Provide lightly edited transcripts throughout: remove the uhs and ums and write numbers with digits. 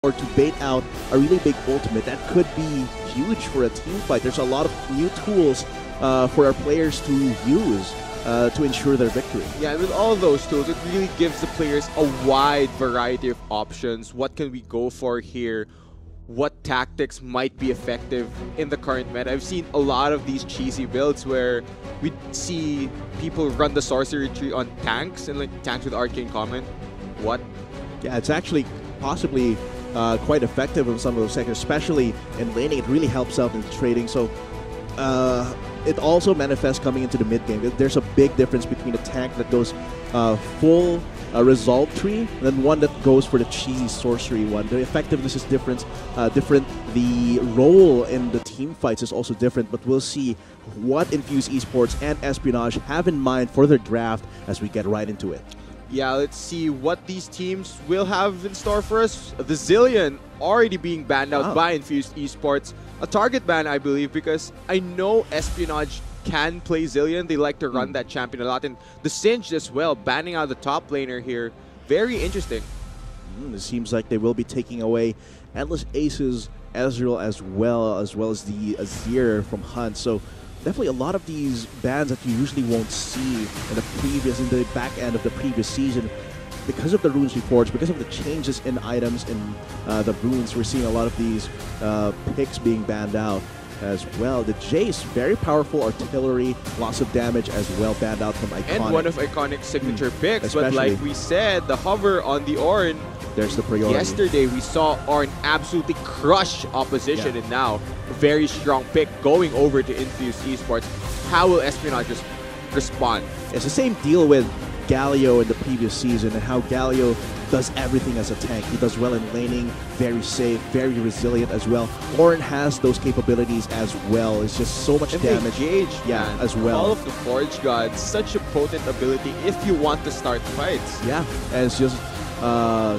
or to bait out a really big ultimate. That could be huge for a team fight. There's a lot of new tools for our players to use to ensure their victory. Yeah, and with all those tools, it really gives the players a wide variety of options. What can we go for here? What tactics might be effective in the current meta? I've seen a lot of these cheesy builds where we see people run the sorcery tree on tanks and like tanks with arcane comment. What? Yeah, it's actually possibly quite effective in some of those sectors, especially in laning. It really helps out in trading. So it also manifests coming into the mid game. There's a big difference between a tank that goes full resolve tree and then one that goes for the cheesy sorcery one. The effectiveness is different. The role in the team fights is also different, but we'll see what Infused Esports and Espionage have in mind for their draft as we get right into it. Yeah, let's see what these teams will have in store for us. The Zillion already being banned out by Infused Esports. A target ban, I believe, because I know Espionage can play Zillion. They like to run that champion a lot. And the Singed as well, banning out the top laner here. Very interesting. It seems like they will be taking away Endless Aces, Ezreal as well as the Azir from Hunt. So definitely a lot of these bans that you usually won't see in the back end of the previous season. Because of the runes reforged, because of the changes in items in the runes, we're seeing a lot of these picks being banned out as well. The Jace, very powerful artillery, lots of damage as well, banned out from Iconic. And one of Iconic's signature picks, but like we said, the hover on the Ornn, there's the priority. Yesterday, we saw Ornn absolutely crush opposition, and now a very strong pick going over to Infused Esports. How will Espionage just respond? It's the same deal with Galio in the previous season and how Galio does everything as a tank. He does well in laning, very safe, very resilient as well. Ornn has those capabilities as well. It's just so much damage. As well. All of the Forge Gods, such a potent ability if you want to start fights. Yeah, and it's just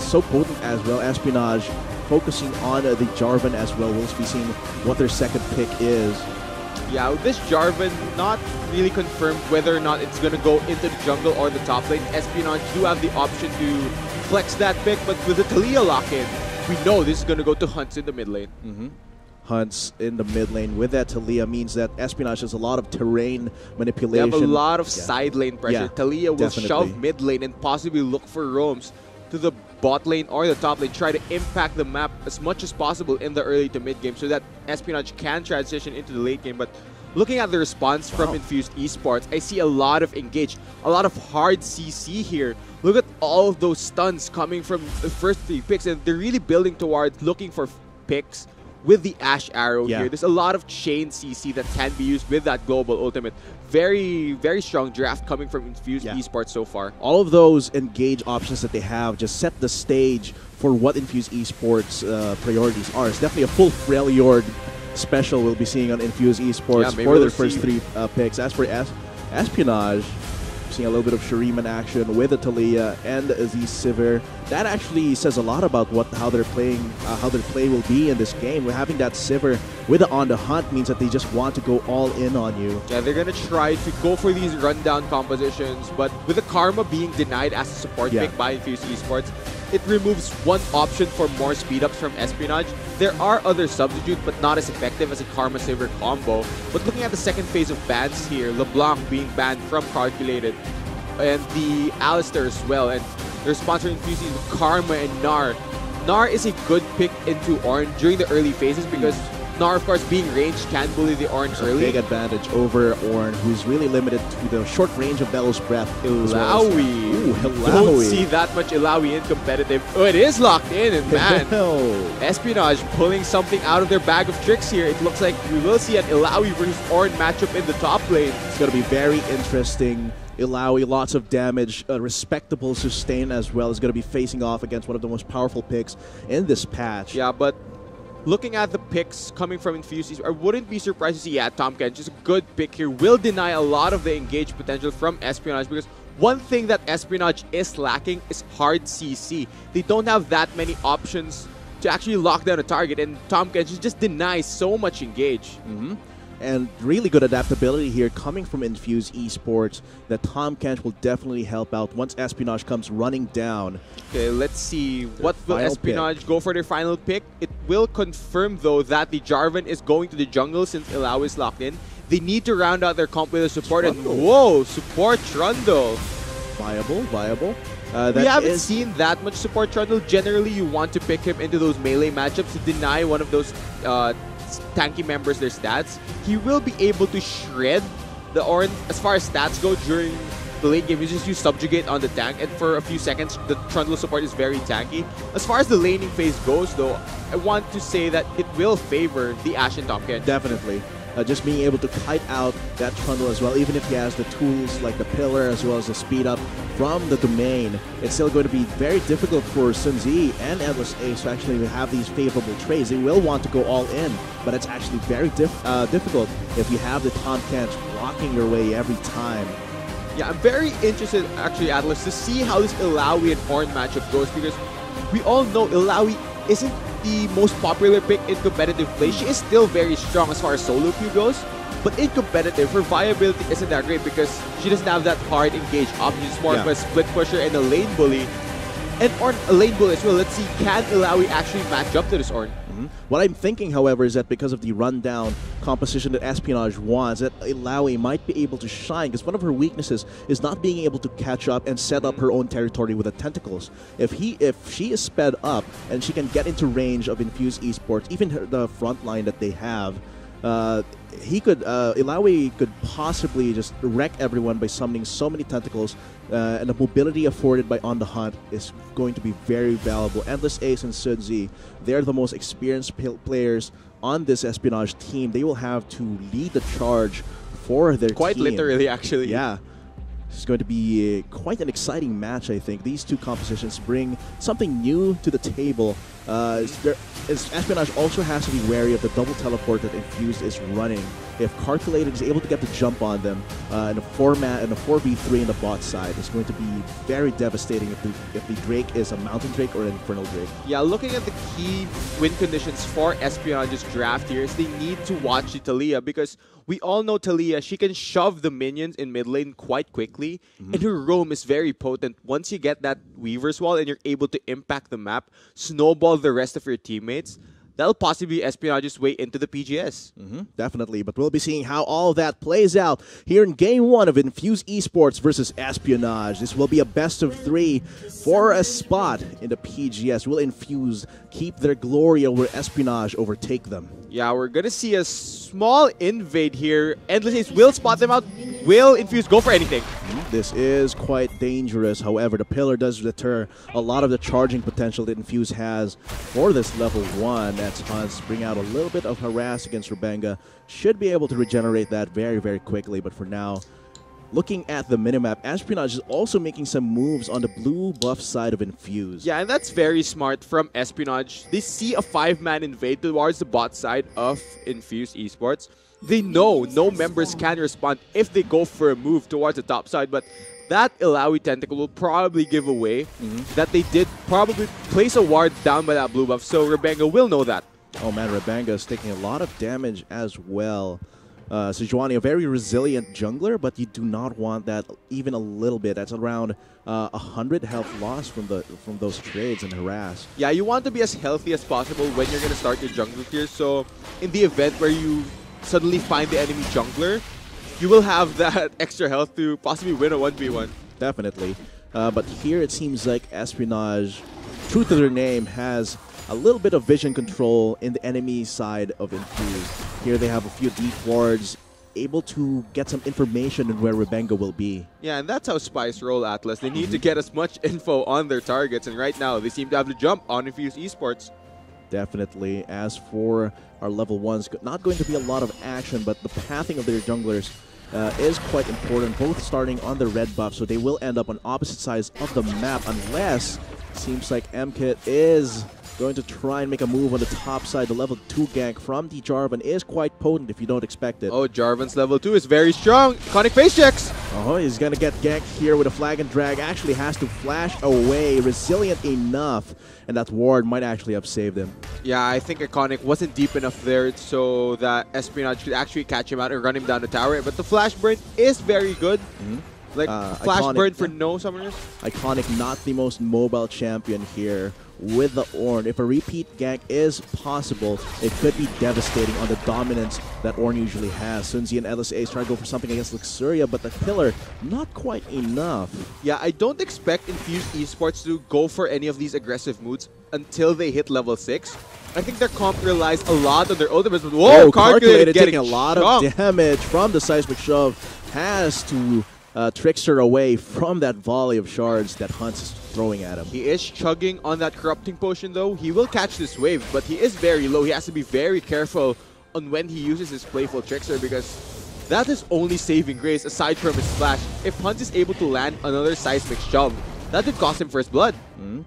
so potent as well. Espionage focusing on the Jarvan as well. We'll be seeing what their second pick is. Yeah, with this Jarvan, not really confirmed whether or not it's going to go into the jungle or the top lane. Espionage do have the option to flex that pick, but with the Taliyah lock-in, we know this is going to go to Hunts in the mid lane. Hunts in the mid lane with that Taliyah means that Espionage has a lot of terrain manipulation. They have a lot of side lane pressure. Taliyah will shove mid lane and possibly look for roams to the bot lane or the top lane, try to impact the map as much as possible in the early to mid game so that Espionage can transition into the late game. But looking at the response from Infused Esports, I see a lot of engage, a lot of hard CC here. Look at all of those stuns coming from the first 3 picks, and they're really building towards looking for picks with the Ash Arrow here. There's a lot of chain CC that can be used with that global ultimate. Very, very strong draft coming from Infused Esports so far. All of those engage options that they have just set the stage for what Infused Esports priorities are. It's definitely a full Freljord special we'll be seeing on Infused Esports for their first 3 picks. As for Espionage, seeing a little bit of Shuriman action with the Taliyah and the Sivir. That actually says a lot about how they're playing, how their play will be in this game. We're having that Sivir with the On the Hunt means that they just want to go all in on you. Yeah, they're gonna try to go for these rundown compositions, but with the Karma being denied as a support pick by Infused Esports, it removes one option for more speed-ups from Espionage. There are other substitutes, but not as effective as a Karma Sivir combo. But looking at the second phase of bans here, LeBlanc being banned from Calculated, and the Alistair as well, and they're sponsoring Infused with Karma and Gnar. Gnar is a good pick into Ornn during the early phases because Gnar, of course, being ranged, can bully the Ornn early. Big advantage over Ornn, who's really limited to the short range of Bellows Breath. Illaoi. Don't see that much Illaoi in competitive. Oh, it is locked in, and man, Espionage pulling something out of their bag of tricks here. It looks like we will see an Illaoi versus Ornn matchup in the top lane. It's going to be very interesting. Illaoi, lots of damage, respectable sustain as well, is going to be facing off against one of the most powerful picks in this patch. Yeah, but looking at the picks coming from Infused, I wouldn't be surprised to see Tahm Kench, just a good pick here, will deny a lot of the engage potential from Espionage because one thing that Espionage is lacking is hard CC. They don't have that many options to actually lock down a target, and Tahm Kench just denies so much engage. And really good adaptability here coming from Infused eSports. That Tahm Kench will definitely help out once Espionage comes running down. Okay, let's see. What will Espionage go for their final pick? It will confirm, though, that the Jarvan is going to the jungle since Illaoi is locked in. They need to round out their comp with a support. Trundle. And whoa, support Trundle. Viable, viable. We haven't seen that much support Trundle. Generally, you want to pick him into those melee matchups to deny one of those tanky members their stats. He will be able to shred the Ornn as far as stats go during the late game. You just use Subjugate on the tank, and for a few seconds, the Trundle support is very tanky. As far as the laning phase goes, though, I want to say that it will favor the Ashen Tahm Kench. Definitely. Just being able to kite out that Trundle as well, even if he has the tools like the pillar as well as the speed up from the domain, it's still going to be very difficult for Sun Zi and Endless Ace to actually have these favorable trades. They will want to go all in, but it's actually very difficult if you have the Tahm Kench blocking your way every time. Yeah, I'm very interested, actually, Atlas, to see how this Illaoi and Ornn matchup goes, because we all know Illaoi isn't the most popular pick in competitive play. She is still very strong as far as solo queue goes, but in competitive, her viability isn't that great because she doesn't have that hard engage option. She's more of a split pusher and a lane bully. And Ornn, a lane bully as well. Let's see, can Illaoi actually match up to this Ornn? What I'm thinking, however, is that because of the rundown composition that Espionage wants, that Illaoi might be able to shine, because one of her weaknesses is not being able to catch up and set up her own territory with the tentacles. If she is sped up and she can get into range of Infused eSports, even the front line that they have, Illaoi could possibly just wreck everyone by summoning so many tentacles, and the mobility afforded by On the Hunt is going to be very valuable. Endless Ace and Sun Zi, they're the most experienced players on this Espionage team. They will have to lead the charge for their team. Quite literally, actually. Yeah. It's going to be quite an exciting match, I think. These two compositions bring something new to the table. Espionage also has to be wary of the double teleport that Infused is running. If Calculated is able to get the jump on them in a 4v3 in the bot side, it's going to be very devastating if the Drake is a Mountain Drake or an Infernal Drake. Yeah, looking at the key win conditions for Espionage's draft here is they need to watch the Taliyah, because we all know Taliyah, she can shove the minions in mid lane quite quickly, and her roam is very potent. Once you get that Weaver's Wall and you're able to impact the map, snowball the rest of your teammates, that'll possibly be Espionage's way into the PGS. Definitely, but we'll be seeing how all that plays out here in Game 1 of Infused eSports versus Espionage. This will be a best-of-3 for a spot in the PGS. Will Infused keep their glory over Espionage overtake them? Yeah, we're going to see a small invade here. Endless Ace will spot them out. Will Infused go for anything? This is quite dangerous. However, the pillar does deter a lot of the charging potential that Infused has for this level 1. That's Hans bring out a little bit of harass against Rebenga. Should be able to regenerate that very, very quickly. But for now, looking at the minimap, Espionage is also making some moves on the blue buff side of Infused. Yeah, and that's very smart from Espionage. They see a 5-man invade towards the bot side of Infused eSports. They know no members can respond if they go for a move towards the top side, but that Illaoi tentacle will probably give away that they did probably place a ward down by that blue buff, so Rebenga will know that. Oh man, Rebenga is taking a lot of damage as well. Sejuani, a very resilient jungler, but you do not want that even a little bit. That's around 100 health loss from those trades and harass. Yeah, you want to be as healthy as possible when you're going to start your jungle tier, so in the event where you suddenly find the enemy jungler, you will have that extra health to possibly win a 1v1. Definitely. But here it seems like Espionage, true to their name, has a little bit of vision control in the enemy side of Infused. Here they have a few deep wards, able to get some information on where Rebenga will be. Yeah, and that's how spies roll, Atlas. They need to get as much info on their targets, and right now they seem to have the jump on Infused eSports. Definitely. As for our level 1s, not going to be a lot of action, but the pathing of their junglers is quite important, both starting on the red buff, so they will end up on opposite sides of the map, unless it seems like MKit is going to try and make a move on the top side. The level 2 gank from the Jarvan is quite potent if you don't expect it. Oh, Jarvan's level 2 is very strong. Iconic face checks. Oh, he's going to get ganked here with a flag and drag. Actually has to flash away. Resilient enough. And that ward might actually have saved him. Yeah, I think Iconic wasn't deep enough there so that Espionage could actually catch him out and run him down the tower. But the flash burn is very good. Like, flash Iconic, burn for no summoners. Iconic, not the most mobile champion here with the Ornn. If a repeat gank is possible, it could be devastating on the dominance that Ornn usually has. Sunzi and LSA is trying to go for something against Luxuria, but the pillar, not quite enough. Yeah, I don't expect Infused eSports to go for any of these aggressive moves until they hit level 6. I think their comp relies a lot on their ultimates. But whoa, Calculated taking a lot of damage from the seismic shove. Has to Trickster away from that volley of shards that Hunt's is throwing at him. He is chugging on that corrupting potion though. He will catch this wave, but he is very low. He has to be very careful on when he uses his playful Trickster because that is only saving grace aside from his flash. If Hunt is able to land another seismic shove, that could cost him first blood.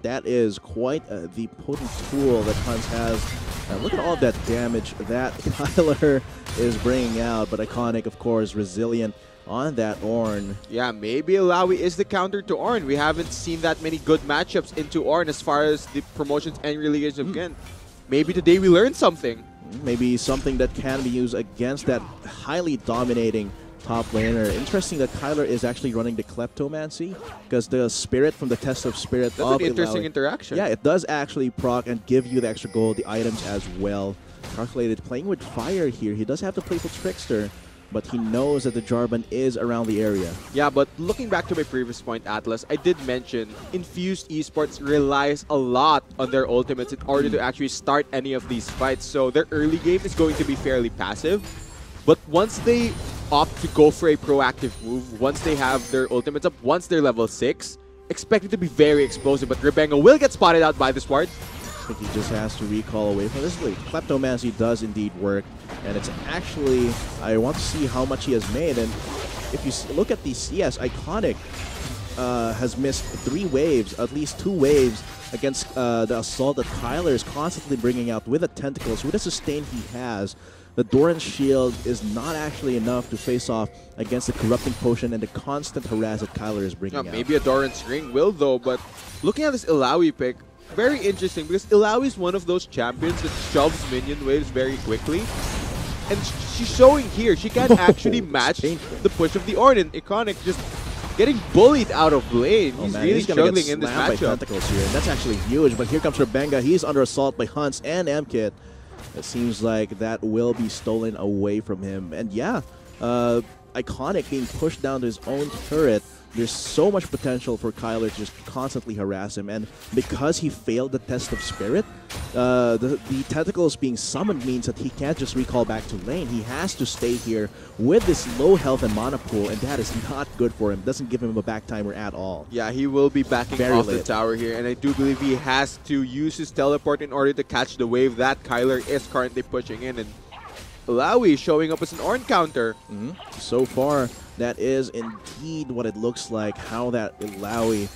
That is quite the potent tool that Hunt has. Look at all that damage that Kyler is bringing out, but Iconic, of course, resilient on that Ornn. Yeah, maybe Illaoi is the counter to Ornn. We haven't seen that many good matchups into Ornn as far as the promotions and relegations again. Maybe today we learned something. Maybe something that can be used against that highly dominating top laner. Interesting that Kyler is actually running the Kleptomancy because the spirit from the Test of Spirit. That's an interesting interaction. Yeah, it does actually proc and give you the extra gold, the items as well. Calculated playing with fire here. He does have to play for Trickster, but he knows that the Jarvan is around the area. Yeah, but looking back to my previous point, Atlas, I did mention Infused eSports relies a lot on their ultimates in order to actually start any of these fights. So their early game is going to be fairly passive. But once they opt to go for a proactive move, once they have their ultimates up, once they're level 6, expect it to be very explosive. But Rebenga will get spotted out by this ward. I think he just has to recall away from this. Kleptomancy does indeed work, and it's actually, I want to see how much he has made. And if you look at the CS, Iconic has missed 3 waves, at least 2 waves against the assault that Kyler is constantly bringing out with the tentacles, with the sustain he has. The Doran's shield is not actually enough to face off against the corrupting potion and the constant harass that Kyler is bringing out. Maybe a Doran's ring will though, but looking at this Illaoi pick, very interesting because Illaoi is one of those champions that shoves minion waves very quickly. And she's showing here, she can actually match the push of the Ornn. And Iconic just getting bullied out of lane. He's really struggling in this matchup. Tentacles here, and that's actually huge. But here comes Rebenga. He's under assault by Hunts and MKit. It seems like that will be stolen away from him. And yeah, Iconic being pushed down to his own turret. There's so much potential for Kyler to just constantly harass him. And because he failed the Test of Spirit, the tentacles being summoned means that he can't just recall back to lane. He has to stay here with this low health and mana pool, and that is not good for him. Doesn't give him a back timer at all. Yeah, he will be backing off the tower here, and I do believe he has to use his teleport in order to catch the wave that Kyler is currently pushing in. And Illaoi showing up as an Ornn counter. So far, that is indeed what it looks like, how that Illaoi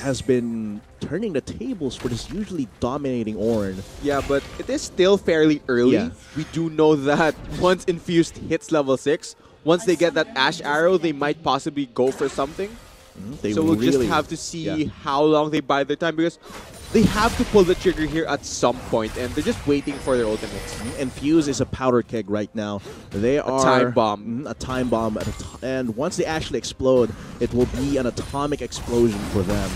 has been turning the tables for this usually dominating Ornn. Yeah, but it is still fairly early. Yeah. We do know that once Infused hits level 6, once they get that Ash Arrow, they might possibly go for something. So we'll just have to see how long they bide their time, because they have to pull the trigger here at some point, and they're just waiting for their ultimates. Infuse is a powder keg right now. They are a time bomb. A time bomb. And once they actually explode, it will be an atomic explosion for them.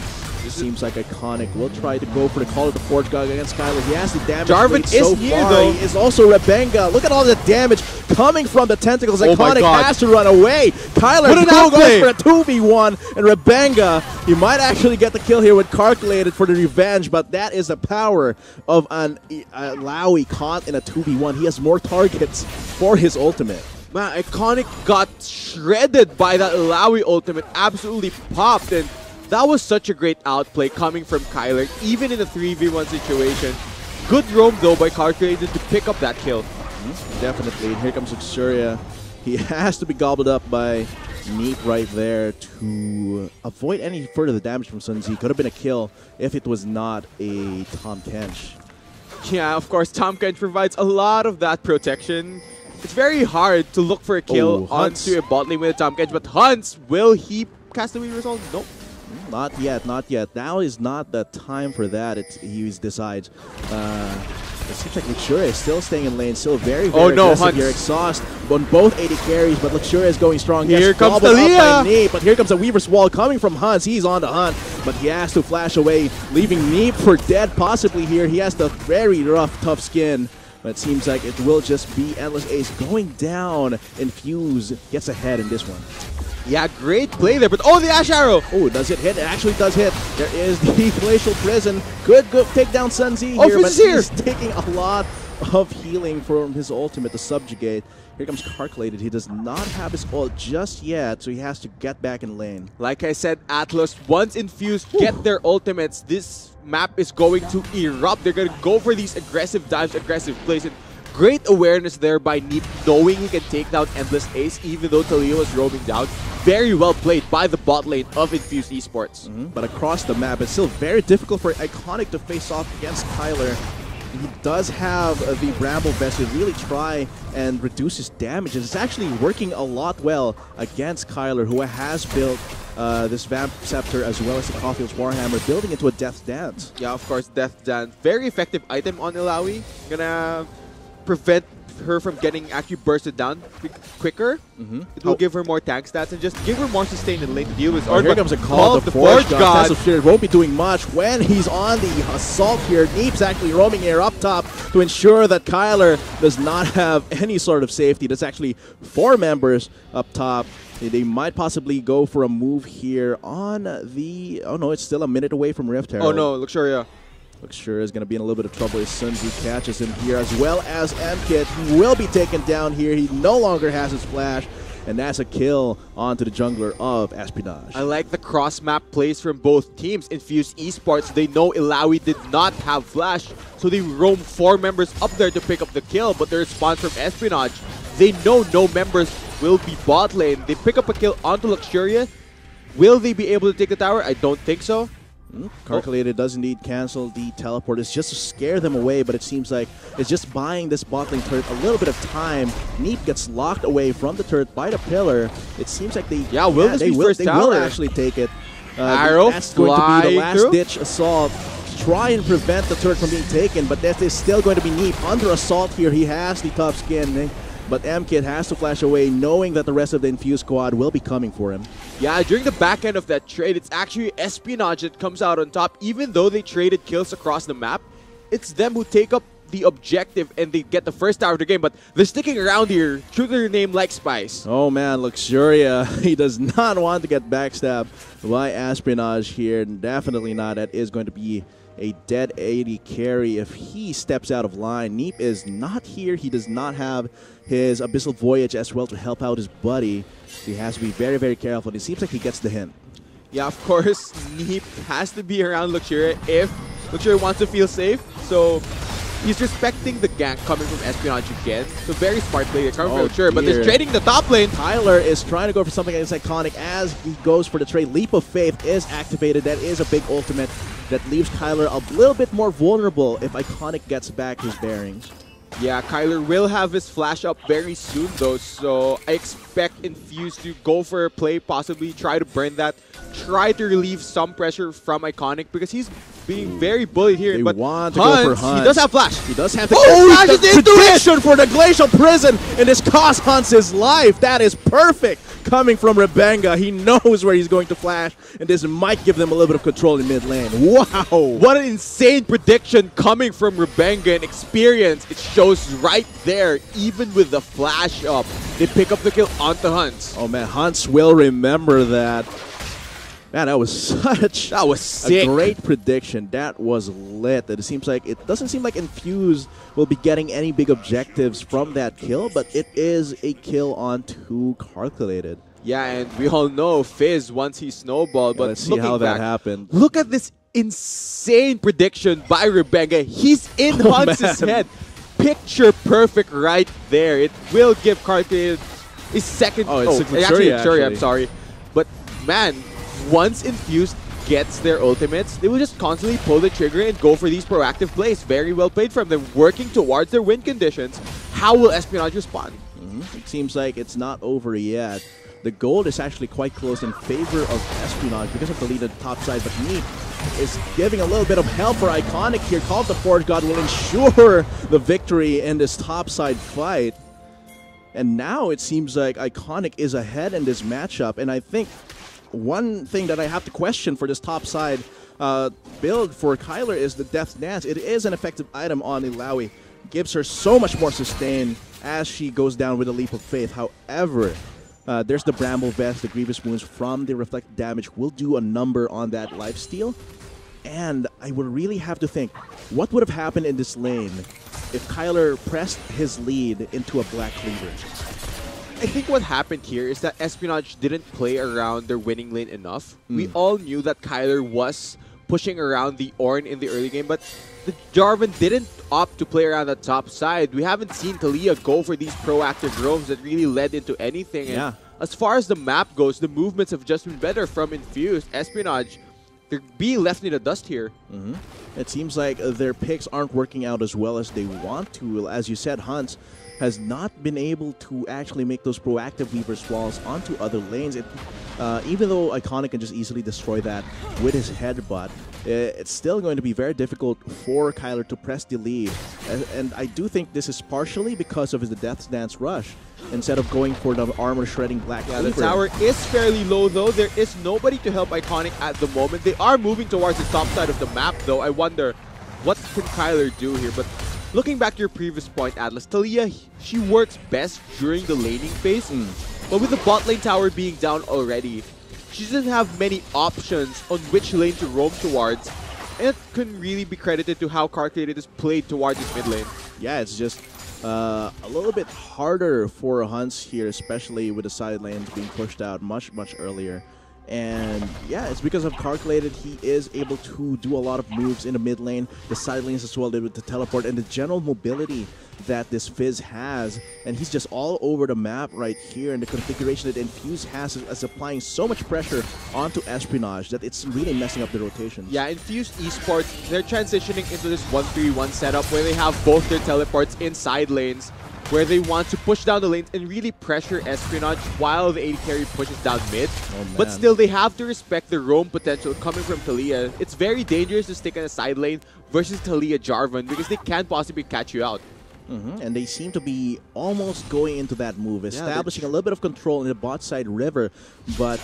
It seems like Iconic will try to go for the Call of the Forge God against Kyler. He has the damage. Jarvan is so here, far. though. He is also Rebenga. Look at all the damage coming from the tentacles. Iconic has to run away. Kyler goes for a 2v1. And Rebenga, he might actually get the kill here with Calculated for the revenge, but that is the power of an Illaoi caught in a 2v1. He has more targets for his ultimate. Man, Iconic got shredded by that Illaoi ultimate. Absolutely popped. And that was such a great outplay coming from Kyler, even in a 3v1 situation. Good roam, though, by Calculated to pick up that kill. Definitely. And here comes Luxuria. He has to be gobbled up by Neep right there to avoid any further damage from Sunzi. Could have been a kill if it was not a Tahm Kench. Yeah, of course, Tahm Kench provides a lot of that protection. it's very hard to look for a kill onto a bot lane with a Tom Edge, but Hunts, will he cast away result? Nope. Not yet, not yet. Now is not the time for that. He decides. It seems like Luxuria is still staying in lane, still very aggressive here. Exhaust on both AD carries, but Luxuria is going strong. Here comes Talia! But here comes a Weaver's Wall coming from Hunt. He's on the hunt, but he has to flash away, leaving Neep for dead possibly here. He has the very rough, tough skin. But it seems like it will just be Endless Ace going down. Infused gets ahead in this one. Yeah, great play there, but the Ash Arrow! Oh, does it hit? It actually does hit. There is the Glacial Prison. Good take down Sun Z here, but he's taking a lot of healing from his ultimate to subjugate. Here comes Calculated. He does not have his ult just yet, so he has to get back in lane. Like I said, Atlas, once Infused get their ultimates, this map is going to erupt. They're going to go for these aggressive dives, aggressive plays. And great awareness there by Neep, knowing he can take down Endless Ace, even though Talia was roaming down. Very well played by the bot lane of Infused Esports. But across the map, it's still very difficult for Iconic to face off against Kyler. He does have the Bramble Vest to really try and reduce his damage. It's actually working a lot well against Kyler, who has built this Vamp Scepter as well as the Caulfield's Warhammer, building into a Death Dance. Yeah, of course, Death Dance. Very effective item on Illaoi. Gonna prevent her from getting actually bursted down quicker. It will give her more tank stats and just give her more sustain in lane to deal with. Here comes a call of the Forge God. Tessa won't be doing much when he's on the assault here. Neep's actually roaming here up top to ensure that Kyler does not have any sort of safety. There's actually 4 members up top. They might possibly go for a move here on the... Oh no, it's still a minute away from Rift Herald. Oh no, Luxuria. Luxuria is going to be in a little bit of trouble as Sun Z catches him here, as well as MKit. He will be taken down here. He no longer has his flash, and that's a kill onto the jungler of Espionage. I like the cross-map plays from both teams. Infused Esports, they know Illaoi did not have flash, so they roam 4 members up there to pick up the kill, but the response from Espionage, they know no members will be bot lane. They pick up a kill onto Luxuria. Will they be able to take the tower? I don't think so. Calculated does indeed cancel the teleport. It's just to scare them away, but it seems like it's just buying this bot lane turret a little bit of time. Neep gets locked away from the turret by the pillar. It seems like they will actually take it. Arrow that's going to be the last-ditch assault to try and prevent the turret from being taken, but that is still going to be Neep under assault here. He has the tough skin. But MKit has to flash away, knowing that the rest of the Infused squad will be coming for him. Yeah, during the back end of that trade, it's actually Espionage that comes out on top. Even though they traded kills across the map, it's them who take up the objective and they get the first tower of the game. But they're sticking around here, true to their name like Spice. Oh man, Luxuria, he does not want to get backstabbed by Espionage here. Definitely not. That is going to be a dead AD carry if he steps out of line. Neep is not here. He does not have his Abyssal Voyage as well to help out his buddy. He has to be very, very careful. It seems like he gets the hint. Yeah, of course, Neep has to be around Luxuria if Luxuria wants to feel safe. So he's respecting the gank coming from Espionage again. So very smart play coming from Luxuria, but they're trading the top lane. Tyler is trying to go for something against Iconic as he goes for the trade. Leap of Faith is activated. That is a big ultimate that leaves Kyler a little bit more vulnerable if Iconic gets back his bearings. Yeah, Kyler will have his flash up very soon though, so I expect Infused to go for a play, possibly try to burn that, try to relieve some pressure from Iconic because he's being very bullied here. But want to go for Hunt. He does have flash. He does have the prediction for the Glacial Prison, and this cost Hunt's his life. That is perfect. Coming from Rebenga, he knows where he's going to flash, and this might give them a little bit of control in mid lane. Wow! What an insane prediction coming from Rebenga and experience. It shows right there, even with the flash up, they pick up the kill onto Hunts. Oh man, Hunts will remember that. Man, that was sick. A great prediction. That was lit. It doesn't seem like Infused will be getting any big objectives from that kill, but it is a kill on 2 Calculated. Yeah, and we all know Fizz once he snowballed, but let's see how that happened. Look at this insane prediction by Rebenga. He's in Hunts' head. Picture perfect right there. It will give Calculated his second. Actually, I'm sorry. But man, once Infused gets their ultimates, they will just constantly pull the trigger and go for these proactive plays. Very well played from them, working towards their win conditions. How will Espionage respond? It seems like it's not over yet. The gold is actually quite close in favor of Espionage because of the lead at the top side, but Neat is giving a little bit of help for Iconic here. Call of the Forge God will ensure the victory in this top side fight. And now it seems like Iconic is ahead in this matchup, and I think one thing that I have to question for this top side build for Kyler is the Death's Dance. It is an effective item on Illaoi. Gives her so much more sustain as she goes down with a leap of faith. However, there's the Bramble Vest, the Grievous Wounds from the reflected damage will do a number on that lifesteal. And I would really have to think, what would have happened in this lane if Kyler pressed his lead into a Black Cleaver? I think what happened here is that Espionage didn't play around their winning lane enough. We all knew that Kyler was pushing around the Ornn in the early game, but the Jarvan didn't opt to play around the top side. We haven't seen Talia go for these proactive roams that really led into anything. And as far as the map goes, the movements have just been better from Infused. Espionage, they're being left in the dust here. It seems like their picks aren't working out as well as they want to. As you said, Hunts has not been able to actually make those proactive Weaver's Walls onto other lanes. Even though Iconic can just easily destroy that with his headbutt, it's still going to be very difficult for Kyler to press the lead. And I do think this is partially because of his Death's Dance rush, instead of going for the armor-shredding Black Cleaver. The tower is fairly low, though. There is nobody to help Iconic at the moment. They are moving towards the top side of the map, though. I wonder, what can Kyler do here? But looking back to your previous point, Atlas, Talia, she works best during the laning phase. But with the bot lane tower being down already, she doesn't have many options on which lane to roam towards. And it can really be credited to how calculated is played towards his mid lane. Yeah, it's just a little bit harder for Hunts here, especially with the side lanes being pushed out much earlier. And yeah, it's because of calculated, he is able to do a lot of moves in the mid lane, the side lanes as well, with the teleport and the general mobility that this Fizz has. And he's just all over the map right here, and the configuration that Infused has is applying so much pressure onto Espionage that it's really messing up the rotations. Yeah, Infused eSports, they're transitioning into this 1-3-1 setup where they have both their teleports in side lanes, where they want to push down the lanes and really pressure Espionage while the AD carry pushes down mid. But still, they have to respect the roam potential coming from Talia. It's very dangerous to stick in a side lane versus Talia Jarvan because they can't possibly catch you out. And they seem to be almost going into that move, establishing a little bit of control in the bot side river, but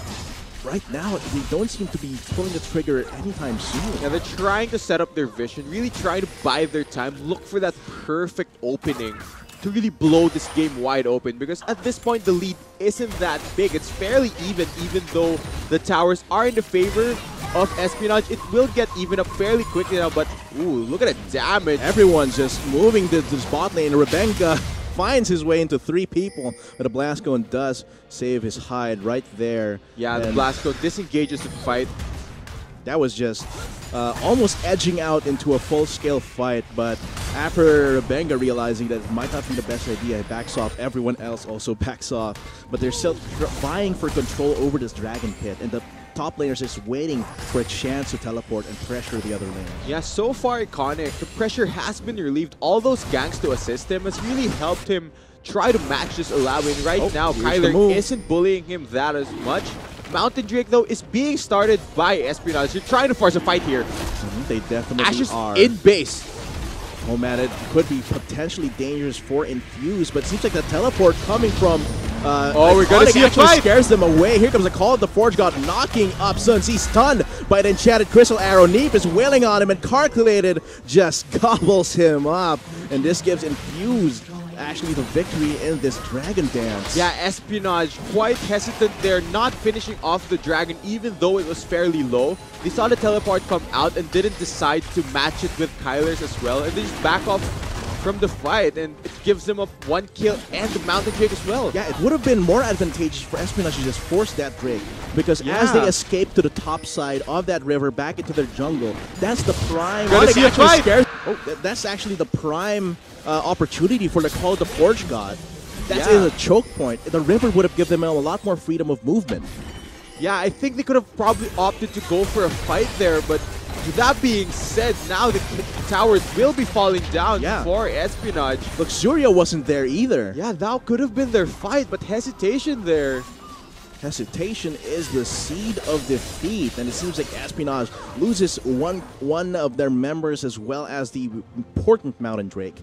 right now, they don't seem to be pulling the trigger anytime soon. Yeah, they're trying to set up their vision, really trying to bide their time, look for that perfect opening to really blow this game wide open, because at this point the lead isn't that big. It's fairly even though the towers are in the favor of Espionage. It will get even up fairly quickly now, but ooh, look at the damage. Everyone's just moving to this bot lane. Rebenga finds his way into 3 people, but a Blast Cone does save his hide right there. Yeah, the Blast Cone disengages the fight. That was just almost edging out into a full-scale fight, but after Rebenga realizing that it might not be the best idea, he backs off. Everyone else also backs off, but they're still vying for control over this Dragon Pit, and the top laners is waiting for a chance to teleport and pressure the other laners. Yeah, so far Iconic, the pressure has been relieved. All those ganks to assist him has really helped him try to match this Illaoi. Right now, Kyler isn't bullying him that as much. Mountain Drake, though, is being started by Espionage. They're trying to force a fight here. They definitely Ashes are. in base. Oh man, it could be potentially dangerous for Infused, but it seems like the teleport coming from we're gonna see a fight. Scares them away. Here comes the Call of the Forge God knocking up Suns. He's stunned by the enchanted Crystal Arrow. Neep is wailing on him, and Calculated just gobbles him up. And this gives Infused actually the victory in this Dragon Dance. Yeah, Espionage quite hesitant there, not finishing off the Dragon even though it was fairly low. They saw the teleport come out and didn't decide to match it with Kyler's as well, and they just back off from the fight, and it gives them up 1 kill and the Mountain Drake as well. Yeah, it would have been more advantageous for Espionage to just force that Drake, because as they escape to the top side of that river back into their jungle, that's the prime... that's actually the prime opportunity for the Call of the Forge God. That's in a choke point. The river would have given them a lot more freedom of movement. Yeah, I think they could have probably opted to go for a fight there, but With that being said, now the towers will be falling down for Espionage. Luxuria wasn't there either. Yeah, that could have been their fight, but hesitation there. Hesitation is the seed of defeat, and it seems like Espionage loses one of their members as well as the important Mountain Drake.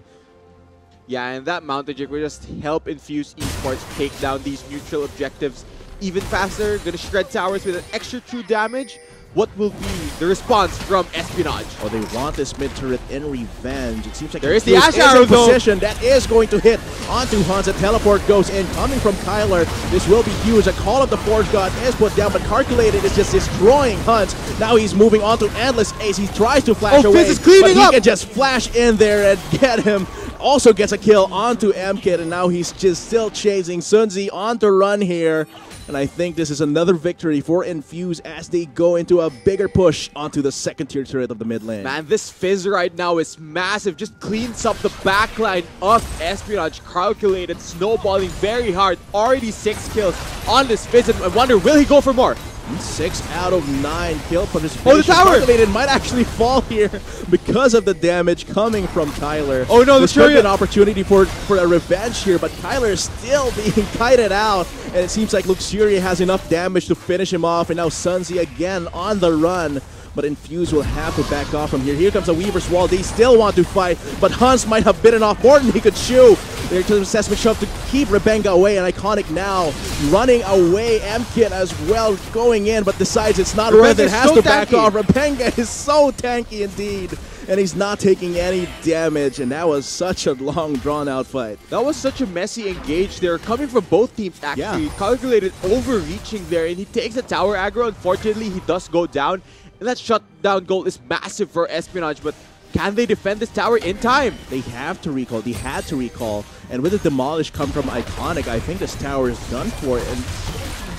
Yeah, and that Mountain Drake will just help Infused eSports take down these neutral objectives even faster. Gonna shred towers with an extra true damage. What will be the response from Espionage? Oh, they want this mid turret in revenge. It seems like there is the Ash Arrow position that is going to hit onto Hans. A teleport goes in, coming from Kyler. This will be huge. A Call of the Forge God is put down, but Calculated is just destroying Hans. Now he's moving on to Endless Ace. He tries to flash away, Fizz is cleaning but up. He can just flash in there and get him. Also gets a kill onto MKit, and now he's just still chasing Sunzi on the run here. And I think this is another victory for Infused as they go into a bigger push onto the second tier turret of the mid lane. Man, this Fizz right now is massive. Just cleans up the backline of Espionage. Calculated, snowballing very hard. Already 6 kills on this Fizz. And I wonder, will he go for more? 6 out of 9 kill participation. Oh, the tower! Calculated might actually fall here because of the damage coming from Kyler. Oh no, this could be an opportunity for a revenge here, but Kyler is still being kited out, and it seems like Luxuria has enough damage to finish him off, and now Sunzi again on the run. But Infused will have to back off from here. Here comes a Weaver's Wall. They still want to fight, but Hans might have bitten off more than he could chew. There comes Assessment Shove to keep Rebenga away, and Iconic now running away. MKit as well going in, but decides it's not worth it. Has to back off. Rebenga is so tanky indeed, and he's not taking any damage, and that was such a long, drawn-out fight. That was such a messy engage there, coming from both teams, actually. Calculated overreaching there, and he takes the tower aggro. Unfortunately, he does go down. And that shutdown goal is massive for Espionage, but can they defend this tower in time? They have to recall. They had to recall. And with the demolish come from Iconic, I think this tower is done for. And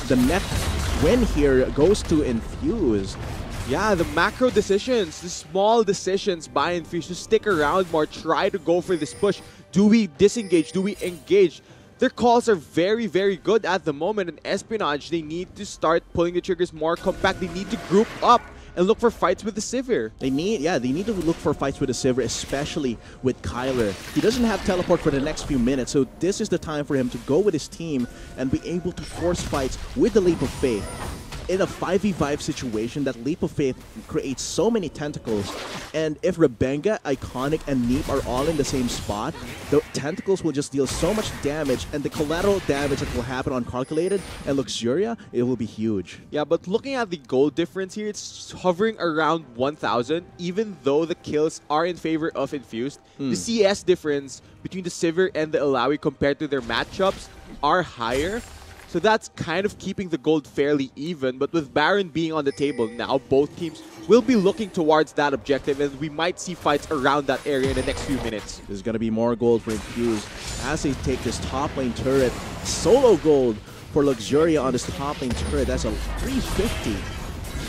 the net win here goes to Infused. Yeah, the macro decisions, the small decisions by Infused to stick around more, try to go for this push. Do we disengage? Do we engage? Their calls are very, very good at the moment. And Espionage, they need to start pulling the triggers more compact. They need to group up and look for fights with the Sivir. They need to look for fights with the Sivir, especially with Kyler. He doesn't have teleport for the next few minutes, so this is the time for him to go with his team and be able to force fights with the Leap of Faith. In a 5v5 situation, that Leap of Faith creates so many tentacles, and if Rebenga, Iconic, and Neep are all in the same spot, the tentacles will just deal so much damage, and the collateral damage that will happen on Calculated and Luxuria, it will be huge. Yeah, but looking at the gold difference here, it's hovering around 1,000, even though the kills are in favor of Infused. The CS difference between the Sivir and the Illaoi compared to their matchups are higher. So that's kind of keeping the gold fairly even, but with Baron being on the table now, both teams will be looking towards that objective, and we might see fights around that area in the next few minutes. There's going to be more gold for Infused as they take this top lane turret. Solo gold for Luxuria on this top lane turret. That's a 350.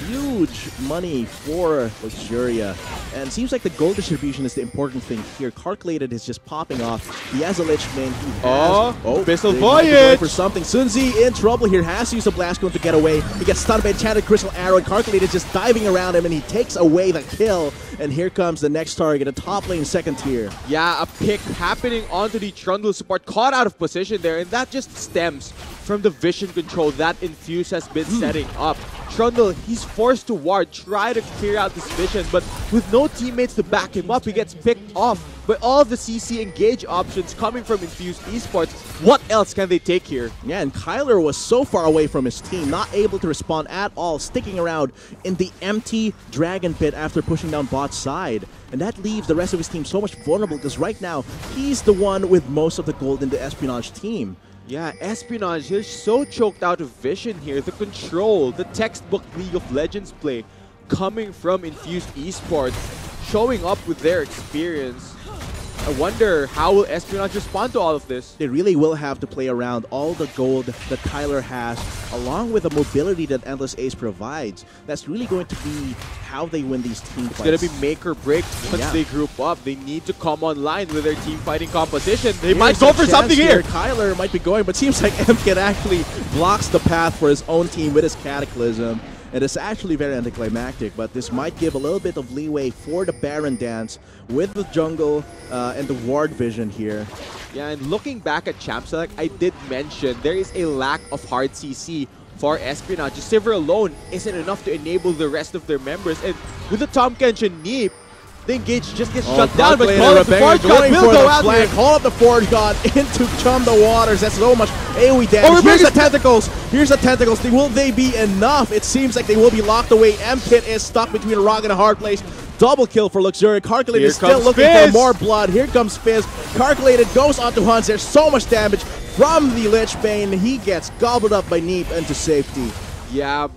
Huge money for Luxuria. And it seems like the gold distribution is the important thing here. Calculated is just popping off. He has a Lich Bane. He has, Pistol Voyage! For something. Sunzi in trouble here. Has to use the Blast Cone to get away. He gets stunned by Enchanted Crystal Arrow. And Calculated just diving around him, and he takes away the kill. And here comes the next target, a top lane second tier. Yeah, a pick happening onto the Trundle support. Caught out of position there, and that just stems from the vision control that Infused has been setting up. Trundle, he's forced to ward, try to clear out this vision, but with no teammates to back him up, he gets picked off by all of the CC engage options coming from Infused eSports. What else can they take here? Yeah, and Kyler was so far away from his team, not able to respond at all, sticking around in the empty Dragon Pit after pushing down bot side. And that leaves the rest of his team so much vulnerable, because right now, he's the one with most of the gold in the Espionage team. Yeah, Espionage, they're so choked out of vision here. The control, the textbook League of Legends play coming from Infused eSports, showing up with their experience. I wonder how will Espionage respond to all of this? They really will have to play around all the gold that Kyler has, along with the mobility that Endless Ace provides. That's really going to be how they win these team fights. It's going to be make or break once they group up. They need to come online with their team fighting composition. They might go for something here. Kyler might be going, but seems like MKit actually blocks the path for his own team with his Cataclysm. and it's actually very anticlimactic, but this might give a little bit of leeway for the Baron dance with the jungle and the ward vision here. Yeah, and looking back at Champ Select, I did mention there is a lack of hard CC for Espionage. Sivir alone isn't enough to enable the rest of their members, and with the Tahm Kench and Neep, the engage just gets shut down, but Call of the Forge God will go out here. Call of the Forge God into Chum the Waters. That's so much AoE damage. Here's the tentacles. Here's the tentacles. Will they be enough? It seems like they will be locked away. MKit is stuck between a rock and a hard place. Double kill for Luxury. Carcalated is still looking for more blood. Here comes Fizz. Carcalated goes onto Hans. There's so much damage from the Lich Bane. He gets gobbled up by Neep into safety. Yeah,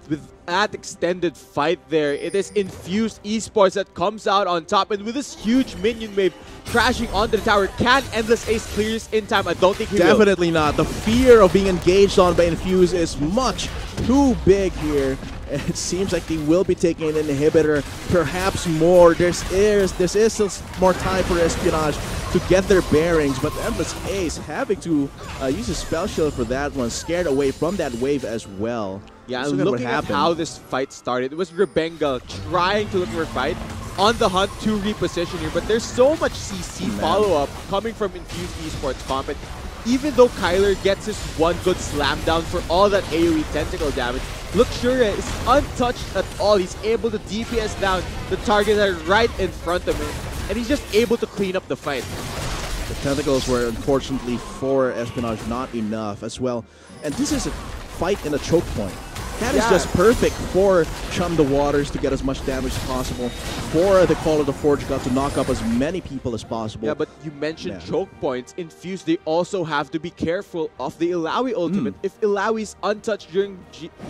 with that extended fight there, it is Infused eSports that comes out on top, and with this huge minion wave crashing onto the tower, can Endless Ace clear this in time? I don't think he will. Definitely not. The fear of being engaged on by Infused is much too big here. It seems like they will be taking an inhibitor, perhaps more. There is still more time for Espionage to get their bearings, but Endless Ace having to use a spell shield for that one, scared away from that wave as well. Yeah, and looking at how this fight started, it was Rebenga trying to look for a fight, on the hunt to reposition here, but there's so much CC follow-up coming from Infused eSports comp, and even though Kyler gets his one good slam down for all that AoE tentacle damage, Luxuria is untouched at all. He's able to DPS down the target that are right in front of him, and he's just able to clean up the fight. The tentacles were unfortunately for Espionage not enough as well, and this is a fight in a choke point. That is just perfect for Chum the Waters to get as much damage as possible, for the Call of the Forge God to knock up as many people as possible. Yeah, but you mentioned choke points. Infused, they also have to be careful of the Illaoi ultimate. If Illaoi is untouched during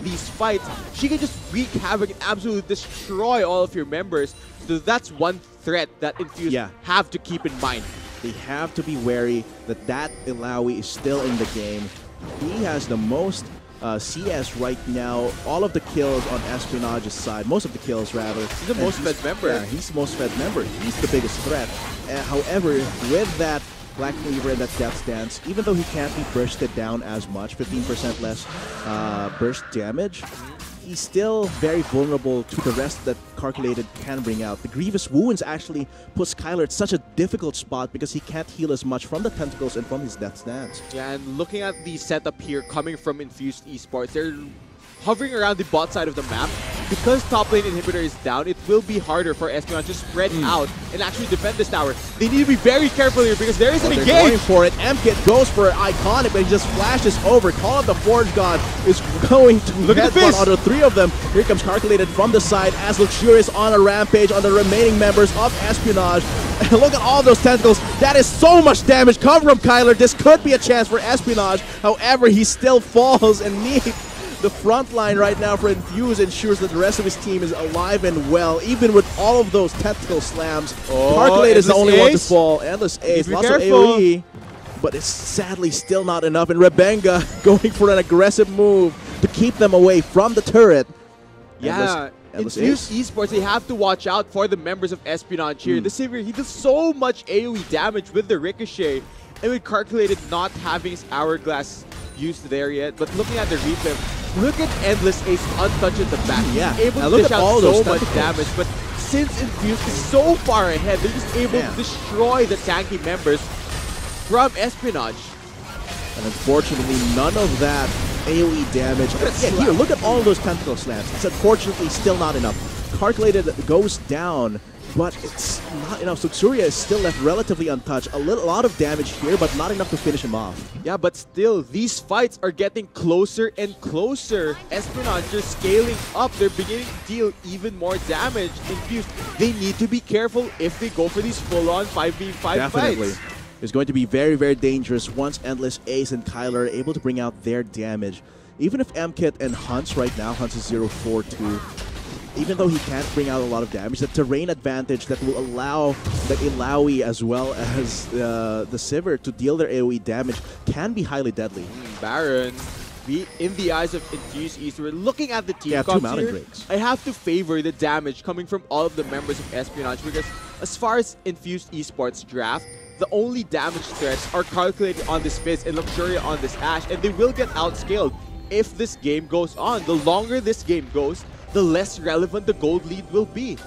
these fights, she can just wreak havoc and absolutely destroy all of your members. So that's one threat that Infused have to keep in mind. They have to be wary that Illaoi is still in the game. He has the most CS right now. All of the kills on Espionage's side, most of the kills rather. He's the most fed member. Yeah, he's the most fed member. He's the biggest threat. However, with that Black Cleaver and that Death Dance, even though he can't be bursted down as much, 15% less burst damage, he's still very vulnerable to the rest that Calculated can bring out. The Grievous Wounds actually puts Kyler at such a difficult spot because he can't heal as much from the tentacles and from his Death Dance. Yeah, and looking at the setup here coming from Infused eSports, they're hovering around the bot side of the map. Because top lane inhibitor is down, it will be harder for Espionage to spread out and actually defend this tower. They need to be very careful here because there is an engage. They're going for it. MKit goes for it. Iconic, but he just flashes over. Call of the Forge God is going to headbutt onto three of them. Here comes Calculated from the side as Luxurious on a rampage on the remaining members of Espionage. And look at all those tentacles. That is so much damage coming from Kyler. This could be a chance for Espionage. However, he still falls and needs the front line right now for Infuse ensures that the rest of his team is alive and well, even with all of those tactical slams. Calculated is the only one to fall. Endless Ace, lots of AoE, but it's sadly still not enough. And Rebenga going for an aggressive move to keep them away from the turret. Yeah, Infused eSports, they have to watch out for the members of Espionage here. The Sivir, he does so much AoE damage with the Ricochet, and with Calculated not having his Hourglass used there yet. But looking at the replay, look at Endless Ace untouched at the back. Yeah, able to dish out so much damage, but since Infused is so far ahead, they're just able to destroy the tanky members from Espionage. And unfortunately, none of that AoE damage. Again, here, look at all those tentacle slams. It's unfortunately still not enough. Calculated goes down, but it's not enough. So Luxuria is still left relatively untouched. A lot of damage here, but not enough to finish him off. Yeah, but still, these fights are getting closer and closer. Espionage are scaling up. They're beginning to deal even more damage. Infused, they need to be careful if they go for these full-on 5v5 fights. It's going to be very, very dangerous once Endless Ace and Kyler are able to bring out their damage. Even if MKit and Hunts right now, Hunts is 0-4-2, even though he can't bring out a lot of damage, the terrain advantage that will allow the Illaoi as well as the Sivir to deal their AoE damage can be highly deadly. Baron, in the eyes of Infused eSports, looking at the team comps here, I have to favor the damage coming from all of the members of Espionage because as far as Infused eSports draft, the only damage threats are calculated on this Fizz and Luxuria on this Ashe, and they will get outscaled. if this game goes on. The longer this game goes, the less relevant the gold lead will be.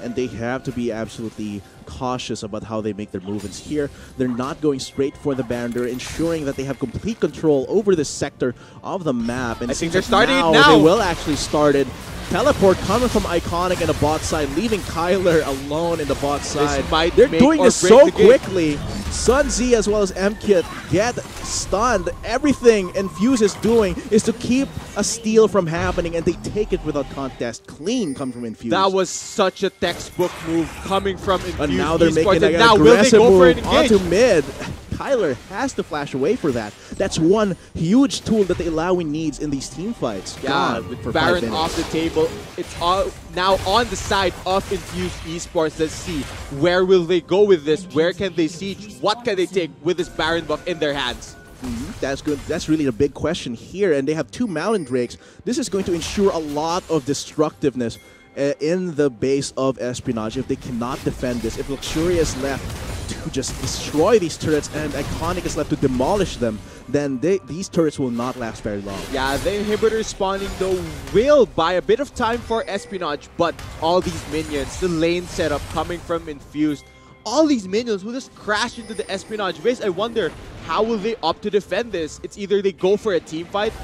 And they have to be absolutely cautious about how they make their movements here. They're not going straight for the Baron. They're ensuring that they have complete control over this sector of the map. And I think they're starting it now. They will actually start it. Teleport coming from Iconic in the bot side, leaving Kyler alone in the bot side. They're doing this so quickly. Sun Z as well as MKit get stunned. Everything Infused is doing is to keep a steal from happening, and they take it without contest. Clean come from Infused. That was such a textbook move coming from Infused. And now they're making an now will they aggressive go for an move engage? onto mid. Kyler has to flash away for that. That's one huge tool that the Illaoi needs in these team fights. Yeah, with Baron off the table, it's all now on the side of Infused eSports. Let's see, where will they go with this? Where can they siege? What can they take with this Baron buff in their hands? That's good. That's really the big question here. And they have 2 Mountain Drakes. This is going to ensure a lot of destructiveness in the base of Espionage if they cannot defend this. If Luxuria is left to just destroy these turrets and Iconic is left to demolish them, then these turrets will not last very long. Yeah, the inhibitor spawning though will buy a bit of time for Espionage, but all these minions, the lane setup coming from Infused, all these minions will just crash into the Espionage base. I wonder, how will they opt to defend this? It's either they go for a team fight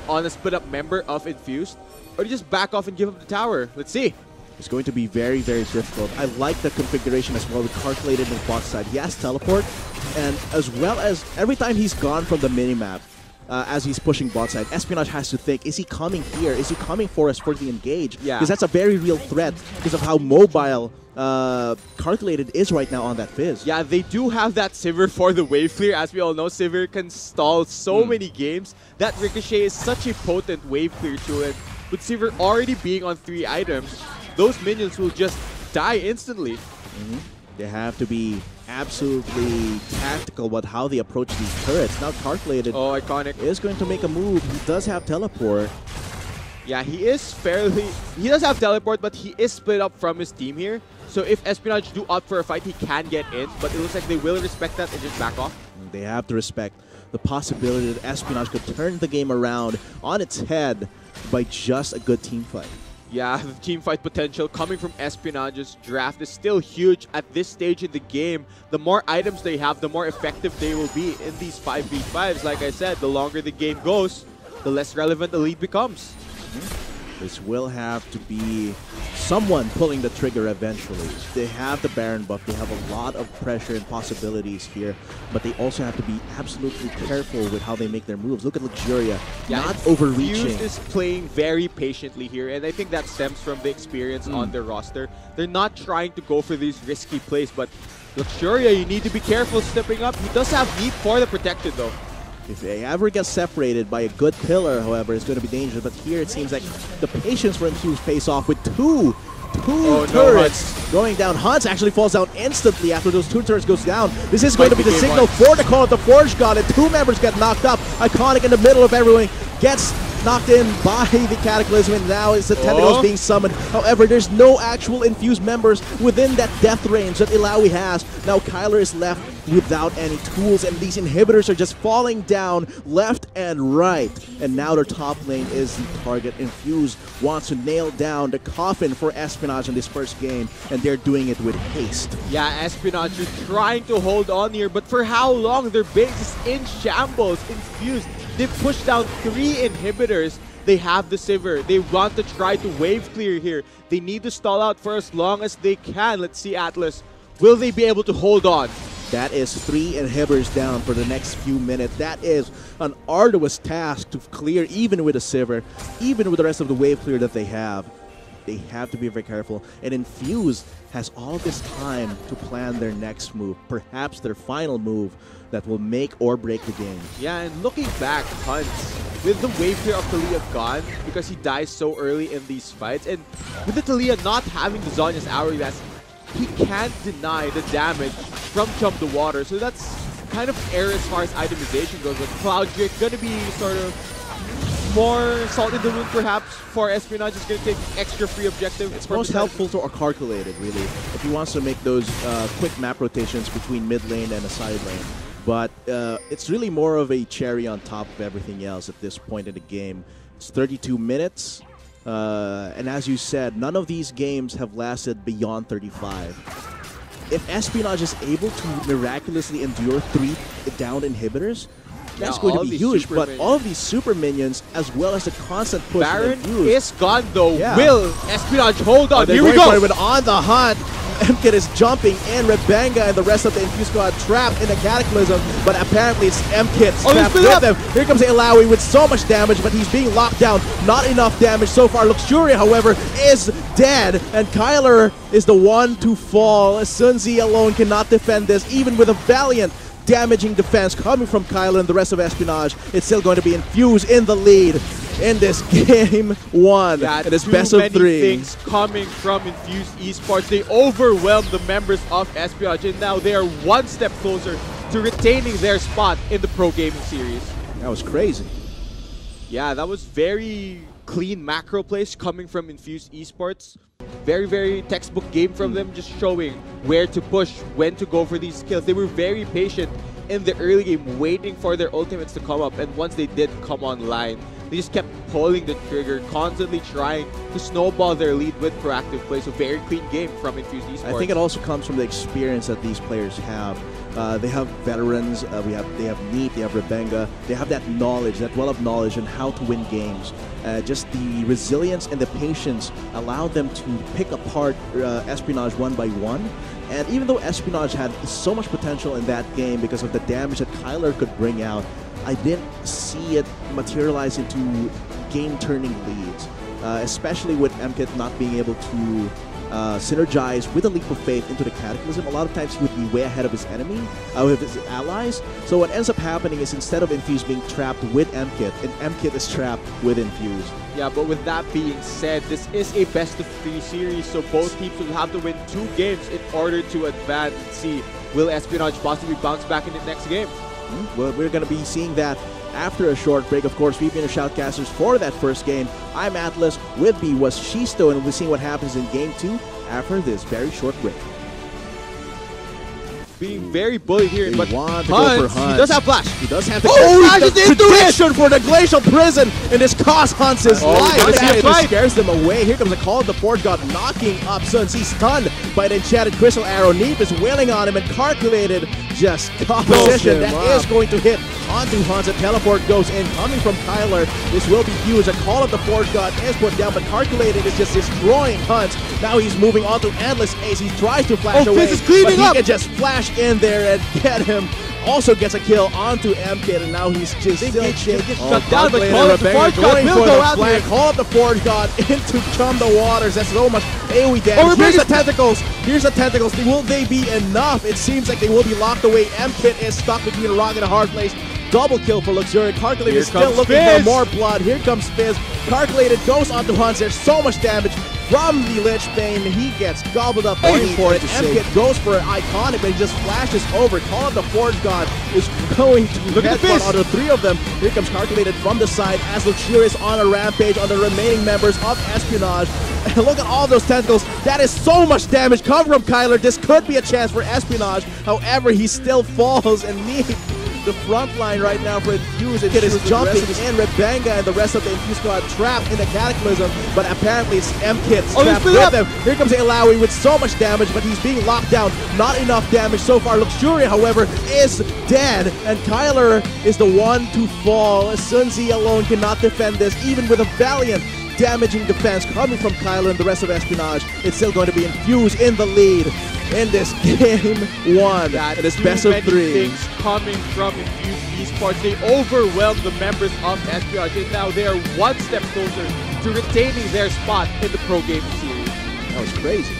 on a split up member of Infused, or they just back off and give up the tower. Let's see. It's going to be very, very difficult. I like the configuration as well with calculated in the bot side. He has teleport, and as well as every time he's gone from the minimap, as he's pushing bot side, Espionage has to think, is he coming here? Is he coming for us for the engage? Yeah. Because that's a very real threat because of how mobile calculated is right now on that Fizz. Yeah, they do have that Sivir for the wave clear. As we all know, Sivir can stall so many games. That Ricochet is such a potent wave clear tool, and with Sivir already being on 3 items, those minions will just die instantly. They have to be absolutely tactical about how they approach these turrets. Now calculated Iconic is going to make a move. He does have teleport. Yeah, he does have teleport, but he is split up from his team here. So if Espionage do opt for a fight, he can get in, but it looks like they will respect that and just back off. They have to respect the possibility that Espionage could turn the game around on its head by just a good team fight. Yeah, the team fight potential coming from Espionage's draft is still huge at this stage in the game. The more items they have, the more effective they will be in these 5v5s. Like I said, the longer the game goes, the less relevant the lead becomes. This will have to be someone pulling the trigger eventually. They have the Baron buff. They have a lot of pressure and possibilities here, but they also have to be absolutely careful with how they make their moves. Look at Luxuria, not overreaching. Infused is playing very patiently here, and I think that stems from the experience on their roster. They're not trying to go for these risky plays, but Luxuria, you need to be careful stepping up. He does have need for the protection though. If they ever get separated by a good pillar, however, it's going to be dangerous. But here it seems like the patience for Infused pays off with two turrets going down. Hans actually falls down instantly after those 2 turrets goes down. This is going to be the signal for the call of the Forge God, and 2 members get knocked up. Iconic in the middle of everything gets knocked in by the Cataclysm, and now it's the Tentacles being summoned. However, there's no actual Infused members within that death range that Illaoi has. Now Kyler is left without any tools, and these inhibitors are just falling down left and right. And now their top lane is the target. Infused wants to nail down the coffin for Espionage in this first game, and they're doing it with haste. Yeah, Espionage is trying to hold on here, but for how long? Their base is in shambles. Infused, they've pushed down 3 inhibitors. They have the Sivir. They want to try to wave clear here. They need to stall out for as long as they can. Let's see, Atlas. Will they be able to hold on? That is 3 inhibitors down for the next few minutes. That is an arduous task to clear, even with a Sivir, even with the rest of the wave clear that they have. They have to be very careful. And Infused has all this time to plan their next move, perhaps their final move that will make or break the game. Yeah, and looking back, Hunt, with the wave clear of Talia gone, because he dies so early in these fights, and with the Talia not having the Zhonya's Hourglass, he can't deny the damage from Jump the Water. So that's kind of error as far as itemization goes. But Cloud Drake going to be sort of more salt in the wound perhaps for Espionage. Is going to take extra free objective. It's most helpful to calculated, really, if he wants to make those quick map rotations between mid lane and a side lane. but it's really more of a cherry on top of everything else at this point in the game. It's 32 minutes, and as you said, none of these games have lasted beyond 35. If Espionage is able to miraculously endure 3 down inhibitors, that's going to be huge. But all of these super minions, as well as the constant push, Baron is gone though. Yeah. Will Espionage hold on? Here we go. But on the hunt, MKit is jumping in. Rebenga and the rest of the Infused squad trapped in the Cataclysm, but apparently it's MKit trapped with them. Here comes Illaoi with so much damage, but he's being locked down. Not enough damage so far. Luxuria, however, is dead, and Kyler is the one to fall. Sunzi alone cannot defend this, even with a valiant damaging defense coming from Kyler and the rest of Espionage. It's still going to be Infused in the lead in this game 1. Yeah, it is best of 3. Things coming from Infused eSports. They overwhelmed the members of Espionage, and now they are one step closer to retaining their spot in the Pro Gaming Series. That was crazy. Yeah, that was very clean macro plays coming from Infused eSports. Very, very textbook game from them, just showing where to push, when to go for these kills. They were very patient in the early game, waiting for their ultimates to come up, and once they did come online, they just kept pulling the trigger, constantly trying to snowball their lead with proactive play. So very clean game from Infused eSports. I think it also comes from the experience that these players have. They have veterans, they have Neat, they have Rebenga, they have that knowledge, that well of knowledge on how to win games. Just the resilience and the patience allowed them to pick apart Espionage one by one. And even though Espionage had so much potential in that game because of the damage that Kyler could bring out, I didn't see it materialize into game-turning leads, especially with MKit not being able to synergize with a leap of faith into the Cataclysm. A lot of times he would be way ahead of his enemy, with his allies. So what ends up happening is instead of Infused being trapped with MKit, and MKit is trapped with Infused. Yeah, but with that being said, this is a best of 3 series, so both teams will have to win 2 games in order to advance and see, will Espionage possibly bounce back in the next game? Well, we're going to be seeing that after a short break. Of course, we've been your shoutcasters for that first game. I'm Atlas, with me was Shisto, and we'll be seeing what happens in game 2 after this very short break. Being very bullied here, but Hunt, he does have flash. He does have the prediction for the Glacial Prison, and this costs Hunts his life. It scares them away. Here comes a call of the Forge God knocking up Suns. He's stunned by the enchanted Crystal Arrow. Neep is wailing on him, and Calculated just composition that is going to hit onto Hunts. A teleport goes in, coming from Kyler. This will be huge. A call of the Forge God is put down, but Calculated is just destroying Hunts. Now he's moving on to Endless Ace. He tries to flash away, Fizz is cleaning but up. He can just flash in there and get him. Also gets a kill onto MKit, and now he's just still shaking. Shut down, but Call Up the Forge God will go out there. Call Up the Forge God into Chum the Waters. That's so much AoE damage. Here's the tentacles. Here's the tentacles. Will they be enough? It seems like they will be locked away. MKit is stuck between a rock and a hard place. Double kill for Luxury. Calculated is still looking for more blood. Here comes Fizz. Calculated goes onto Hunts. There's so much damage from the Lich Bane. He gets gobbled up for it. MKit goes for an Iconic, but he just flashes over. Call of the Forge God is going to headbutt onto 3 of them. Here comes Calculated from the side as Luxury is on a rampage on the remaining members of Espionage. And look at all those tentacles. That is so much damage coming from Kyler. This could be a chance for Espionage. However, he still falls and needs the front line right now for Infused. It is jumping in. Rebenga and the rest of the Infused squad trapped in the Cataclysm, but apparently it's MKit trapped with them. Here comes Illaoi with so much damage, but he's being locked down. Not enough damage so far. Luxuria, however, is dead, and Kyler is the one to fall. Sunzi alone cannot defend this, even with a valiant damaging defense coming from Kyler and the rest of Espionage. It's still going to be Infused in the lead in this game 1. It is best of 3. Things coming from Infused eSports. They overwhelmed the members of Espionage, and now they are one step closer to retaining their spot in the Pro Gaming Series. That was crazy.